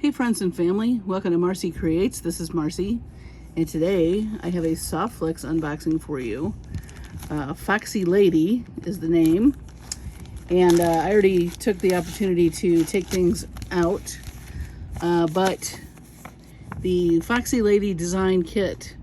Hey friends and family, welcome to Marcie Creates. This is Marcie, and today I have a SoftFlex unboxing for you. Foxy Lady is the name, and I already took the opportunity to take things out, but the Foxy Lady design kit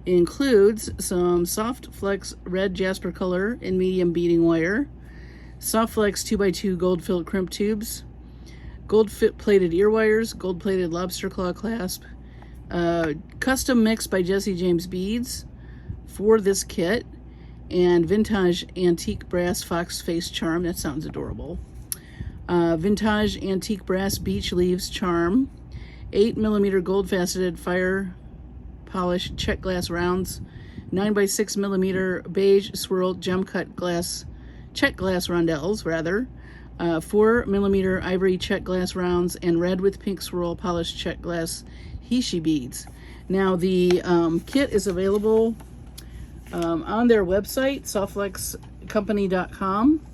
includes some SoftFlex red jasper color and medium beading wire, SoftFlex 2x2 gold filled crimp tubes, gold plated ear wires, gold plated lobster claw clasp, custom mix by Jesse James Beads for this kit, and Vintaj antique brass fox face charm. That sounds adorable. Vintaj antique brass beech leaves charm, 8mm gold faceted fire polished check glass rounds, 9x6mm beige swirled gem cut glass check glass rondelles, 4mm ivory check glass rounds, and red with pink swirl polished check glass Hishi beads. Now the kit is available on their website, softflexcompany.com.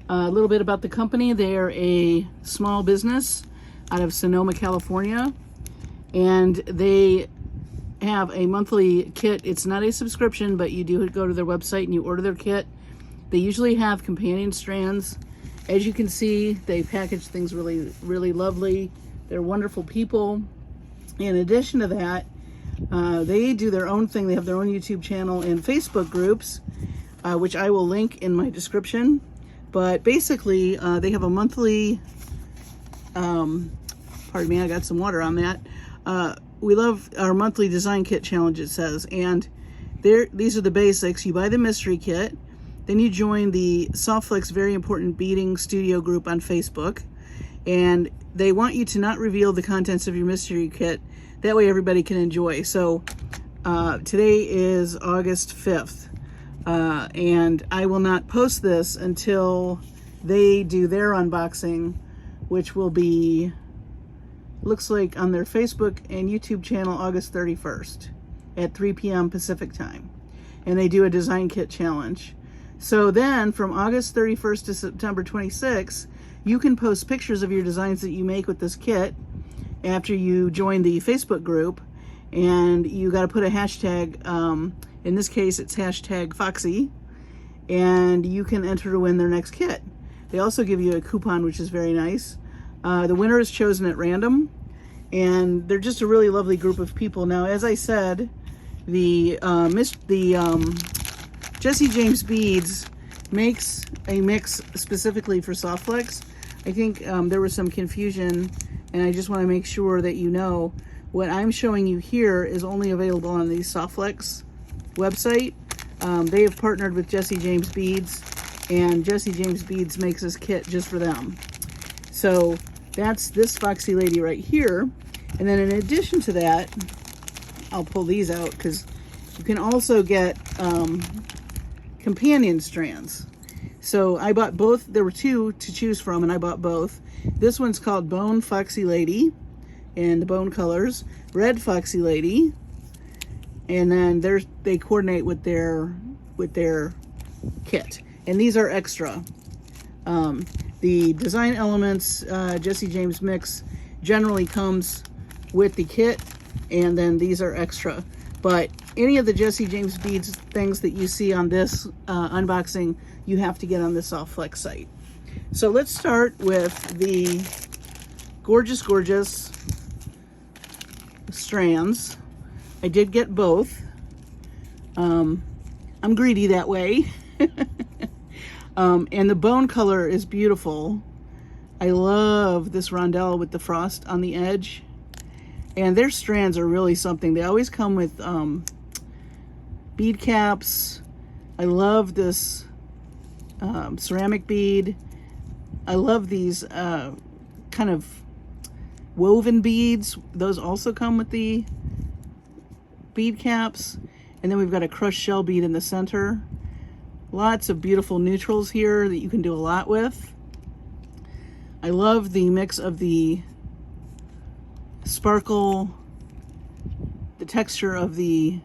A little bit about the company. They are a small business out of Sonoma, California, and they have a monthly kit. It's not a subscription, but you do go to their website and you order their kit. They usually have companion strands. As you can see, they package things really, really lovely. They're wonderful people. In addition to that, they do their own thing. They have their own YouTube channel and Facebook groups, which I will link in my description. But basically, they have a monthly, pardon me, I got some water on that. We love our monthly design kit challenge, it says. And these are the basics. You buy the mystery kit. Then you join the SoftFlex Very Important Beading Studio group on Facebook, and they want you to not reveal the contents of your mystery kit. That way everybody can enjoy. So today is August 5th, and I will not post this until they do their unboxing, which will be, looks like on their Facebook and YouTube channel, August 31st at 3 p.m. Pacific time. And they do a design kit challenge. So then from August 31st to September 26th, you can post pictures of your designs that you make with this kit after you join the Facebook group, and you got to put a hashtag, in this case it's hashtag Foxy, and you can enter to win their next kit. They also give you a coupon, which is very nice. The winner is chosen at random, and they're just a really lovely group of people. Now, as I said, the Jesse James Beads makes a mix specifically for SoftFlex. I think there was some confusion, and I just want to make sure that you know what I'm showing you here is only available on the SoftFlex website. They have partnered with Jesse James Beads, and Jesse James Beads makes this kit just for them. So that's this Foxy Lady right here. And then in addition to that, I'll pull these out because you can also get companion strands. So I bought both. There were two to choose from, and I bought both. This one's called Bone Foxy Lady, and the bone colors, Red Foxy Lady, and then they coordinate with their kit. And these are extra. The design elements, Jesse James Mix, generally comes with the kit, and then these are extra. But any of the Jesse James Beads things that you see on this unboxing, you have to get on the SoftFlex site. So let's start with the gorgeous, gorgeous strands. I did get both. I'm greedy that way. And the bone color is beautiful. I love this rondelle with the frost on the edge. And their strands are really something. They always come with bead caps. I love this ceramic bead. I love these kind of woven beads. Those also come with the bead caps. And then we've got a crushed shell bead in the center. Lots of beautiful neutrals here that you can do a lot with. I love the mix of the sparkle, the texture of the,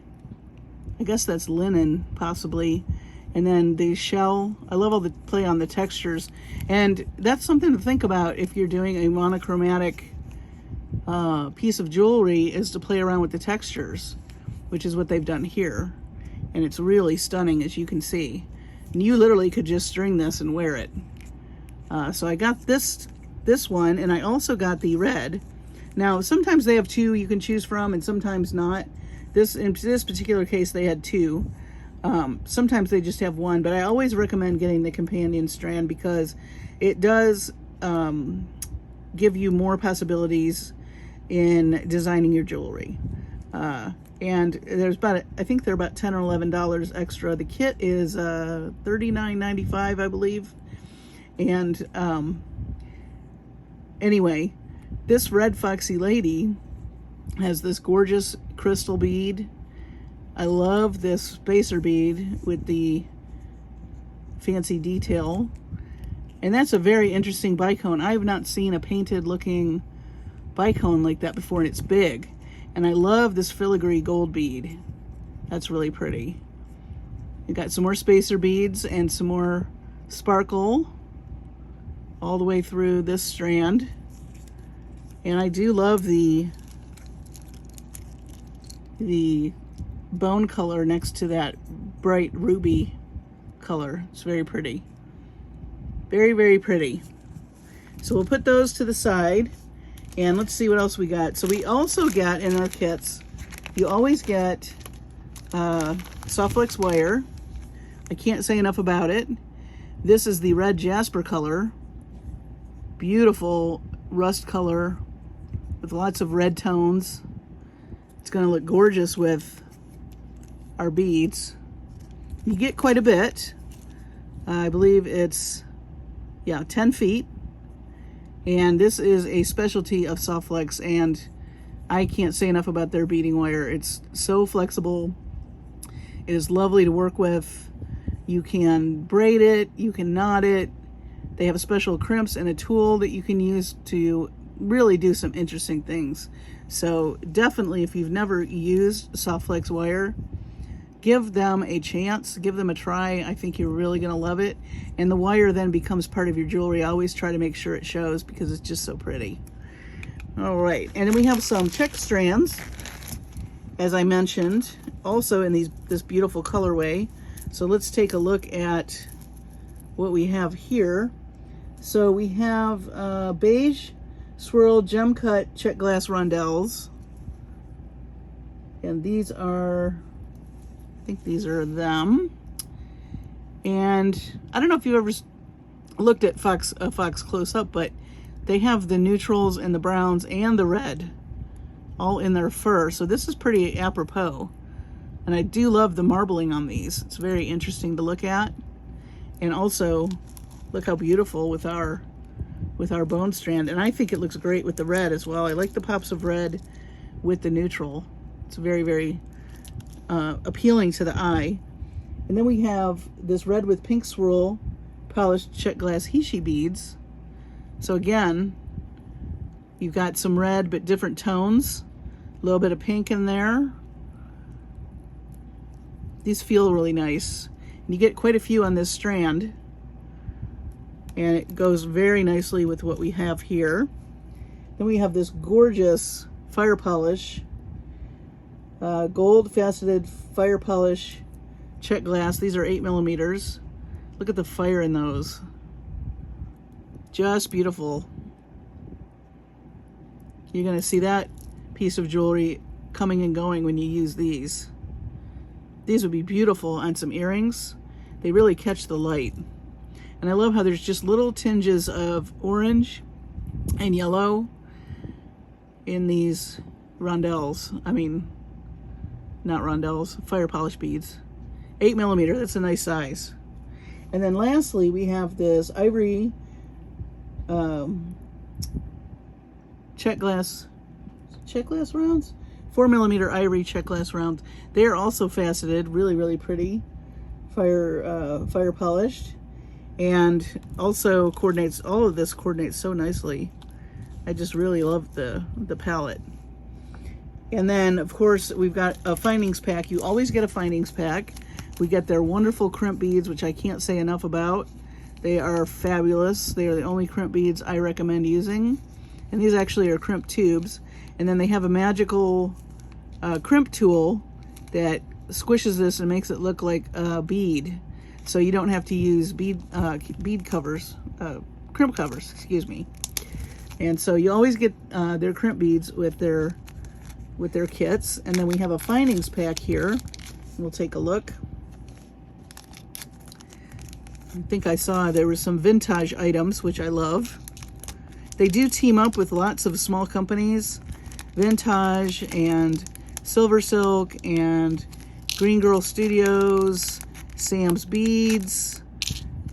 I guess that's linen possibly, and then the shell. I love all the play on the textures, and that's something to think about if you're doing a monochromatic piece of jewelry is to play around with the textures, which is what they've done here. And it's really stunning, as you can see. And you literally could just string this and wear it. So I got this one, and I also got the red. Now, sometimes they have two you can choose from, and sometimes not. In this particular case, they had two. Sometimes they just have one, but I always recommend getting the companion strand because it does give you more possibilities in designing your jewelry. And there's about, I think they're about $10 or $11 extra. The kit is $39.95, I believe. And anyway, this red Foxy lady has this gorgeous crystal bead. I love this spacer bead with the fancy detail. And that's a very interesting bicone. I have not seen a painted looking bicone like that before, and it's big. And I love this filigree gold bead. That's really pretty. You got some more spacer beads and some more sparkle all the way through this strand. And I do love the bone color next to that bright ruby color. It's very pretty. Very, very pretty. So we'll put those to the side. And let's see what else we got. So we also got in our kits, you always get SoftFlex wire. I can't say enough about it. This is the red jasper color. Beautiful rust color with lots of red tones. It's going to look gorgeous with our beads. You get quite a bit. I believe it's, yeah, 10 feet. And this is a specialty of SoftFlex, and I can't say enough about their beading wire. It's so flexible. It is lovely to work with. You can braid it, you can knot it. They have special crimps and a tool that you can use to really do some interesting things. So definitely, if you've never used SoftFlex wire, give them a chance, give them a try. I think you're really gonna love it. And the wire then becomes part of your jewelry. I always try to make sure it shows because it's just so pretty. All right, and then we have some check strands, as I mentioned, also in this beautiful colorway. So let's take a look at what we have here. So we have beige swirl gem cut check glass rondelles. And these are, I think these are them. And I don't know if you ever looked at Fox close up, but they have the neutrals and the browns and the red all in their fur. So this is pretty apropos. And I do love the marbling on these. It's very interesting to look at. And also, look how beautiful with our bone strand. And I think it looks great with the red as well. I like the pops of red with the neutral. It's very, very appealing to the eye. And then we have this red with pink swirl polished check glass Hishi beads. So again, you've got some red but different tones, a little bit of pink in there. These feel really nice. And you get quite a few on this strand, and it goes very nicely with what we have here. Then we have this gorgeous fire polish, gold faceted fire polish check glass. These are 8mm. Look at the fire in those. Just beautiful. You're gonna see that piece of jewelry coming and going when you use these. These would be beautiful on some earrings. They really catch the light. And I love how there's just little tinges of orange and yellow in these rondelles. I mean, not rondelles, fire polish beads. 8mm, that's a nice size. And then lastly, we have this ivory check glass rounds? 4mm ivory check glass rounds. They are also faceted, really, really pretty. Fire polished. And also coordinates, all of this coordinates so nicely. I just really love the palette. And then, of course, we've got a findings pack. You always get a findings pack. We get their wonderful crimp beads, which I can't say enough about. They are fabulous. They are the only crimp beads I recommend using. And these actually are crimp tubes. And then they have a magical crimp tool that squishes this and makes it look like a bead. So you don't have to use bead covers, crimp covers, excuse me. And so you always get their crimp beads with their kits. And then we have a findings pack here. We'll take a look. I think I saw there were some Vintaj items, which I love. They do team up with lots of small companies, Vintaj and Silver Silk and Green Girl Studios, Sam's Beads,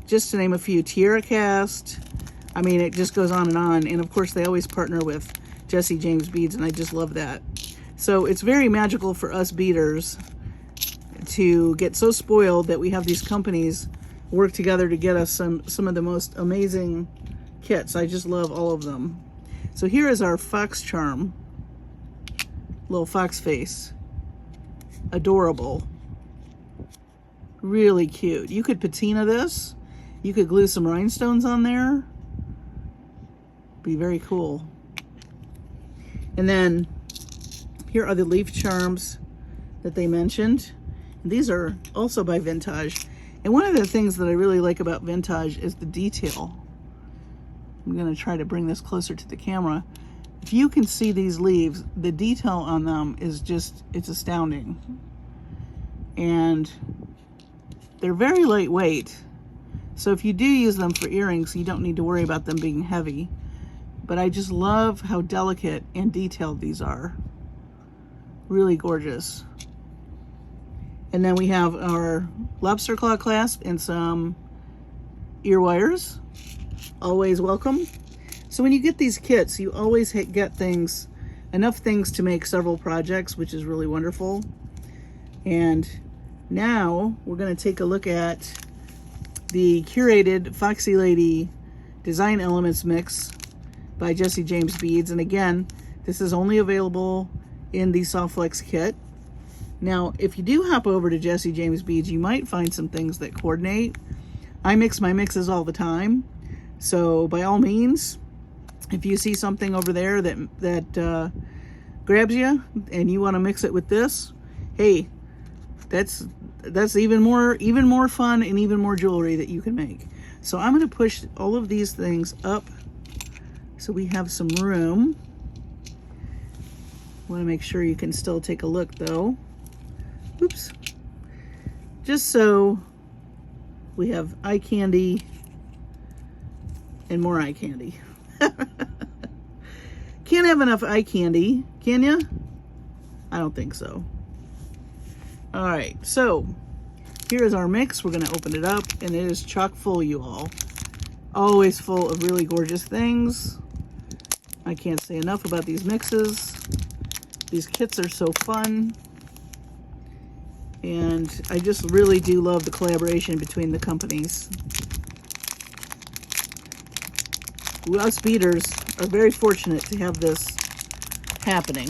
just to name a few, Tierra Cast. I mean, it just goes on. And of course, they always partner with Jesse James Beads, and I just love that. So it's very magical for us beaders to get so spoiled that we have these companies work together to get us some of the most amazing kits. I just love all of them. So here is our fox charm, little fox face. Adorable. Really cute. You could patina this. You could glue some rhinestones on there. Be very cool. And then here are the leaf charms that they mentioned. And these are also by Vintaj. And one of the things that I really like about Vintaj is the detail. I'm going to try to bring this closer to the camera. If you can see these leaves, the detail on them is just, it's astounding. And they're very lightweight. So if you do use them for earrings, you don't need to worry about them being heavy. But I just love how delicate and detailed these are. Really gorgeous. And then we have our lobster claw clasp and some ear wires. Always welcome. So when you get these kits, you always get enough things to make several projects, which is really wonderful. And now we're going to take a look at the Curated Foxy Lady Design Elements Mix by Jesse James Beads. And again, this is only available in the SoftFlex kit. Now, if you do hop over to Jesse James Beads, you might find some things that coordinate. I mix my mixes all the time. So by all means, if you see something over there that grabs you and you want to mix it with this, hey, that's even more fun and even more jewelry that you can make. So I'm going to push all of these things up so we have some room. Want to make sure you can still take a look though. Oops. Just so we have eye candy and more eye candy. Can't have enough eye candy, can ya? I don't think so. All right, so here is our mix. We're gonna open it up and it is chock full, you all. Always full of really gorgeous things. I can't say enough about these mixes. These kits are so fun. And I just really do love the collaboration between the companies. Us beaders are very fortunate to have this happening.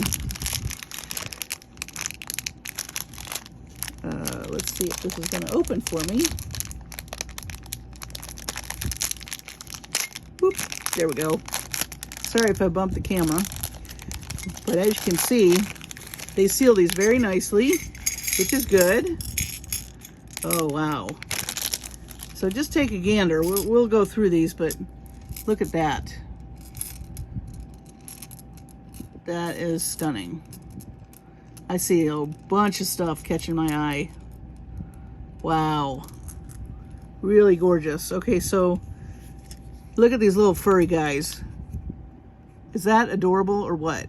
Let's see if this is going to open for me. Whoop, there we go. Sorry if I bumped the camera. But as you can see, they seal these very nicely, which is good. Oh, wow. So just take a gander. We'll go through these, but look at that. That is stunning. I see a bunch of stuff catching my eye. Wow. Really gorgeous. Okay, so look at these little furry guys. Is that adorable or what?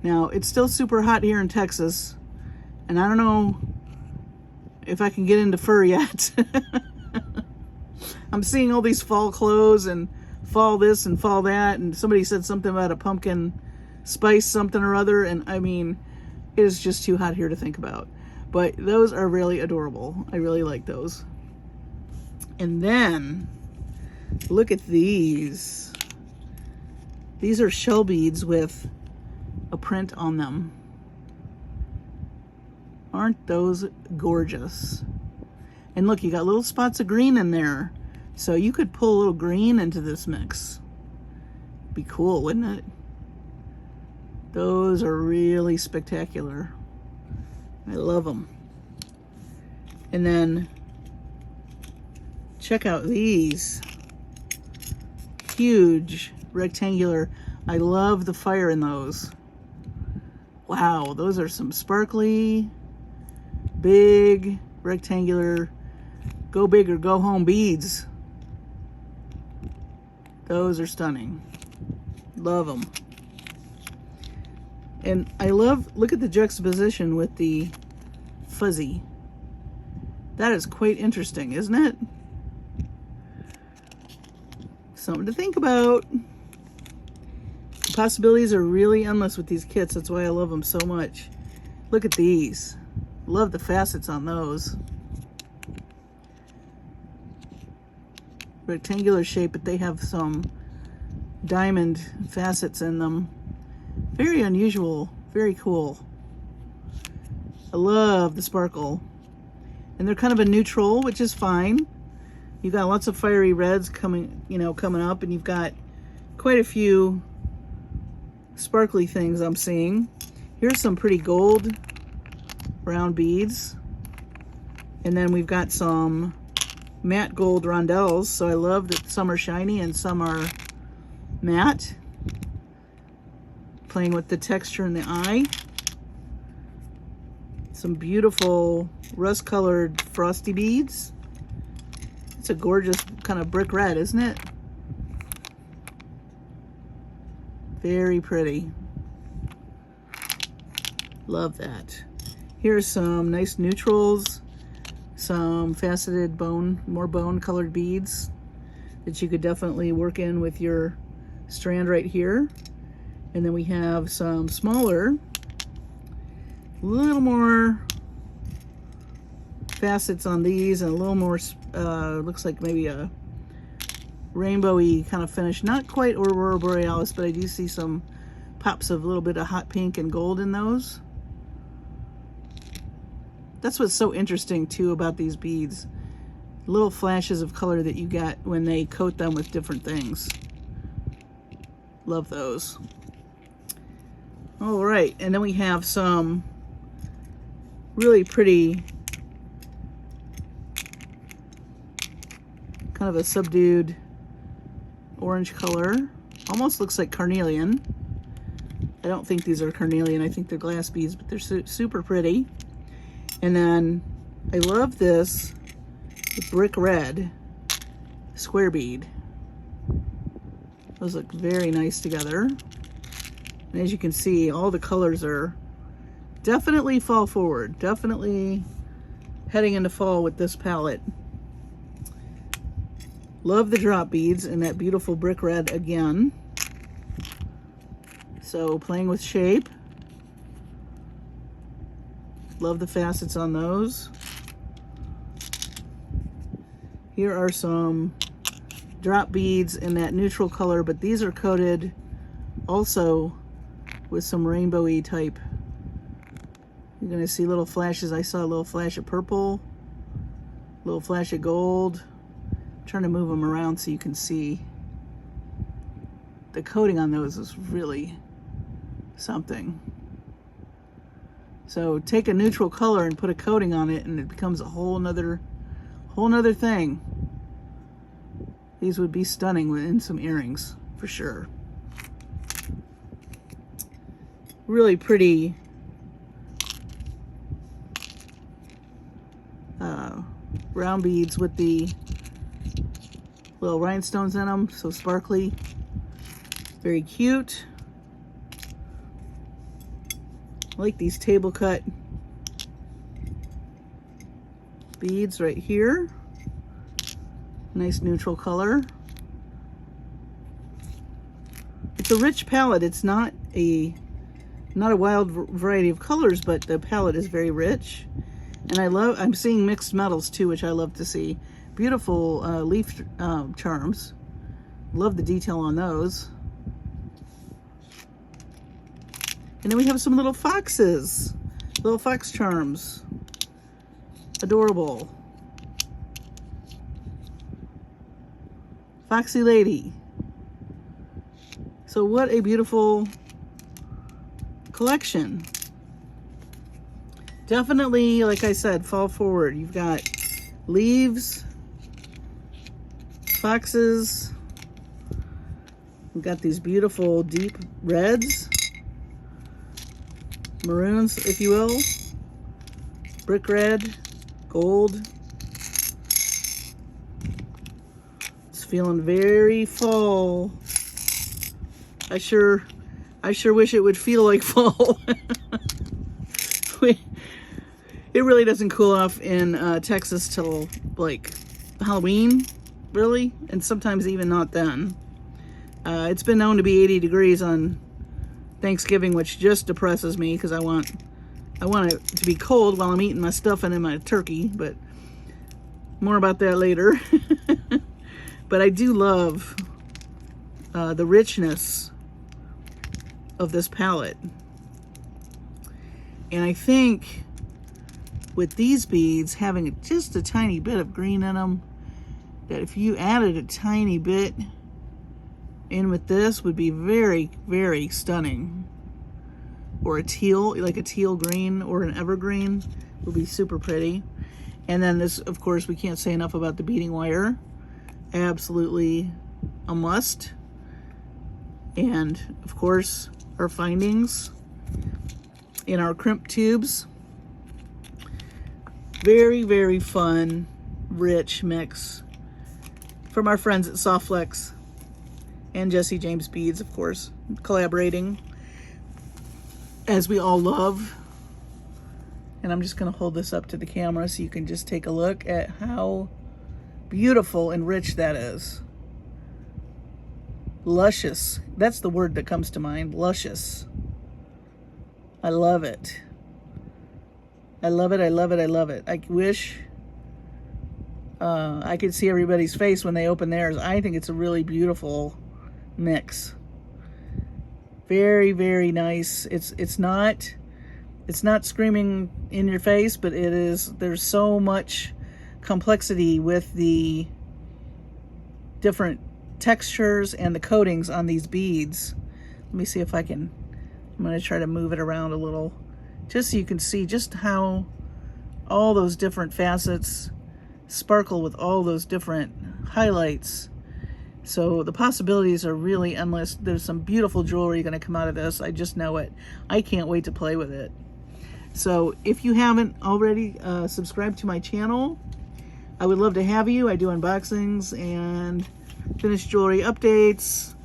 Now, it's still super hot here in Texas, and I don't know if I can get into fur yet. I'm seeing all these fall clothes and fall this and fall that, and somebody said something about a pumpkin spice something or other, and I mean, it is just too hot here to think about. But those are really adorable. I really like those. And then, look at these. These are shell beads with a print on them. Aren't those gorgeous? And look, you got little spots of green in there. So you could pull a little green into this mix. Be cool, wouldn't it? Those are really spectacular. I love them. And then check out these. Huge rectangular. I love the fire in those. Wow, those are some sparkly, big, rectangular, go big or go home beads. Those are stunning. Love them. And I love, look at the juxtaposition with the fuzzy. That is quite interesting, isn't it? Something to think about. The possibilities are really endless with these kits. That's why I love them so much. Look at these. Love the facets on those. Rectangular shape, but they have some diamond facets in them. Very unusual, very cool. I love the sparkle. And they're kind of a neutral, which is fine. You've got lots of fiery reds coming, coming up, and you've got quite a few sparkly things I'm seeing. Here's some pretty gold round beads. And then we've got some matte gold rondelles. So I love that some are shiny and some are matte. Playing with the texture in the eye. Some beautiful rust-colored frosty beads. It's a gorgeous kind of brick red, isn't it? Very pretty. Love that. Here's some nice neutrals, some faceted more bone colored beads that you could definitely work in with your strand right here. And then we have some smaller, a little more facets on these, and a little more, looks like maybe a rainbowy kind of finish. Not quite Aurora Borealis, but I do see some pops of a little bit of hot pink and gold in those. That's what's so interesting too about these beads. Little flashes of color that you get when they coat them with different things. Love those. All right, and then we have some really pretty, kind of a subdued orange color. Almost looks like carnelian. I don't think these are carnelian. I think they're glass beads, but they're super pretty. And then I love this brick red square bead. Those look very nice together. And as you can see, all the colors are definitely fall forward. Definitely heading into fall with this palette. Love the drop beads and that beautiful brick red again. So playing with shape. Love the facets on those. Here are some drop beads in that neutral color, but these are coated also with some rainbowy type. You're gonna see little flashes. I saw a little flash of purple, a little flash of gold. I'm trying to move them around so you can see. The coating on those is really something. So take a neutral color and put a coating on it and it becomes a whole nother thing. These would be stunning in some earrings for sure. Really pretty round beads with the little rhinestones in them, so sparkly. Very cute. I like these table cut beads right here. Nice neutral color. It's a rich palette. It's not a wild variety of colors, but the palette is very rich. And I'm seeing mixed metals too, which I love to see. Beautiful leaf charms. Love the detail on those. And then we have some little foxes, little fox charms. Adorable. Foxy lady. So what a beautiful collection. Definitely, like I said, fall forward. You've got leaves, foxes. We've got these beautiful deep reds, maroons, if you will, brick red, gold. It's feeling very fall. I sure wish it would feel like fall. It really doesn't cool off in Texas till like Halloween, really, and sometimes even not then. It's been known to be 80 degrees on Thanksgiving, which just depresses me because I want it to be cold while I'm eating my stuffing and my turkey, but more about that later. But I do love the richness of this palette. And I think with these beads having just a tiny bit of green in them, that if you added a tiny bit in with this would be very, very stunning. Or a teal, like a teal green or an evergreen would be super pretty. And then this, of course, we can't say enough about the beading wire. Absolutely a must. And of course, our findings in our crimp tubes. Very, very fun, rich mix from our friends at SoftFlex and Jesse James Beads, of course, collaborating as we all love. And I'm just going to hold this up to the camera so you can just take a look at how beautiful and rich that is. Luscious. That's the word that comes to mind. Luscious. I love it. I love it. I love it. I love it. I wish I could see everybody's face when they open theirs. I think it's a really beautiful mix. Very, very nice. It's not screaming in your face, but it is. There's so much complexity with the different textures and the coatings on these beads. Let me see if I can. I'm going to try to move it around a little just so you can see just how all those different facets sparkle with all those different highlights. So the possibilities are really endless. There's some beautiful jewelry going to come out of this. I just know it. I can't wait to play with it. So if you haven't already subscribed to my channel, I would love to have you. I do unboxings and finished jewelry updates,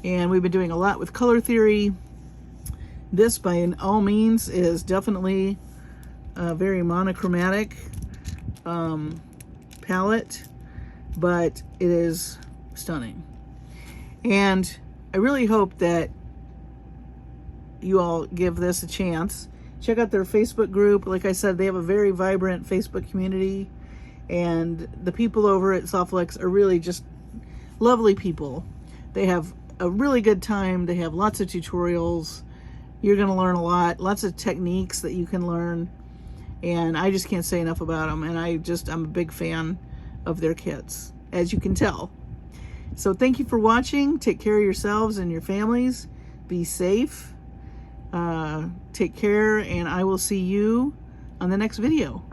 and we've been doing a lot with color theory. This, by all means, is definitely a very monochromatic palette, but it is stunning. And I really hope that you all give this a chance. Check out their Facebook group. Like I said, they have a very vibrant Facebook community, and the people over at SoftFlex are really just lovely people. They have a really good time. They have lots of tutorials. You're going to learn a lot, lots of techniques that you can learn, and I just can't say enough about them. And I'm a big fan of their kits, as you can tell. So thank you for watching. Take care of yourselves and your families. Be safe. Take care, and I will see you on the next video.